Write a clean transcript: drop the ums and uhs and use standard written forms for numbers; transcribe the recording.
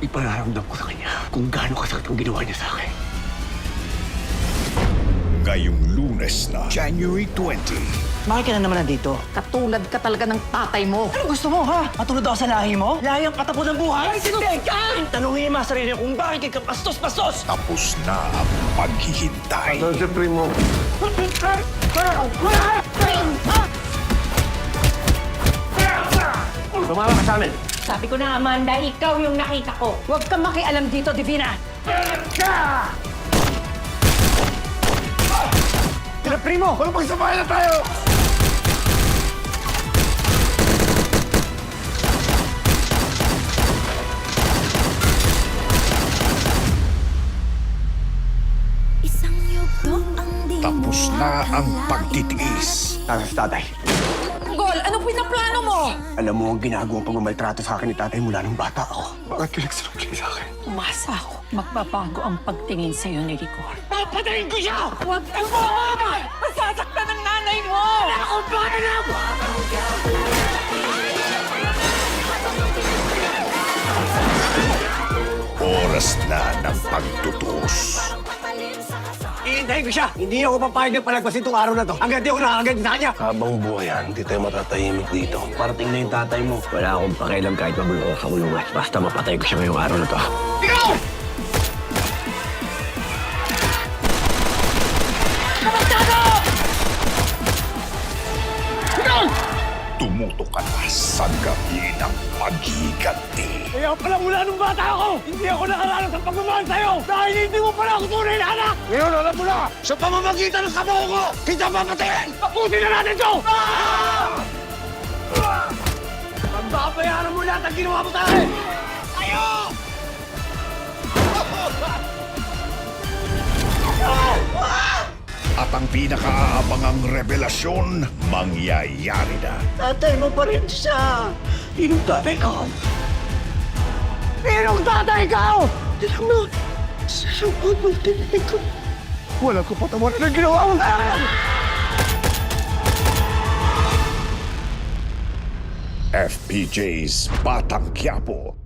Ipararamdam ko sa kanya kung gaano kasakit ang ginawa niya sa akin. Ngayong Lunes na, January 20. Bakit ka na naman nandito? Katulad ka talaga ng tatay mo. Ano gusto mo, ha? Matulad ako sa lahi mo? Lahi ang patapon ng buhay? Sinuntikan! Tanungin mo sa sarili kung bakit ka pastos-pastos! Tapos na ang paghihintay. Si Primo. Sumama ka sa amin. Sabi ko na, Amanda, ikaw yung nakita ko. Huwag kang makialam dito, Divina. Sila Primo! Walang pagsabayan na tayo! Isang yugto ang di Tapos na ang pagtitiis. Tara sa tatay. Gol, ano pinaplano mo? Alam mo ang ginagawang pagmamaltrato sa akin ni tatay mula nung bata ako. Bakit pinagsinungaling sa akin? Umasa ako. Magbabago ang pagtingin sa'yo ni Rigor. Papatayin ko siya! Huwag kang mo! Masasaktan ng nanay mo! Ako ba na mo? Oras na ng pagtutos. Iintayin ko siya! Hindi ako papayag na palagpasin itong araw na to. Hanggang di ako nakakaganti sa kanya! Habang buhay yan, hindi tayo matatahimik dito. Parating na yung tatay mo. Wala akong pakialam kahit mabulong ako sa kulungan. Basta mapatay ko siya ngayong araw na to. Ikaw! Tumuto ka na sa gabi ng paghiganti. Kaya pala mula nung bata ako, hindi ako nakaranas ng pagmamahal sa'yo dahil hindi mo pala ako tunay na anak! Ngayon, alam mo na, sa pamamagitan ng kabaho ko, kita papatayin! Tapusin na natin ito! Pagbabayaran mo lahat ang ginawa mo sa akin! Tayo! At ang pinakaabangang revelasyon, mangyayari na. Tatay mo pa rin siya! Sinong tatay ko? Sinong tatay ko? Tilang na, sa pagmultinig ko. Wala ko patawaran ang ginawa mo sa akin! FPJ's Batang Quiapo.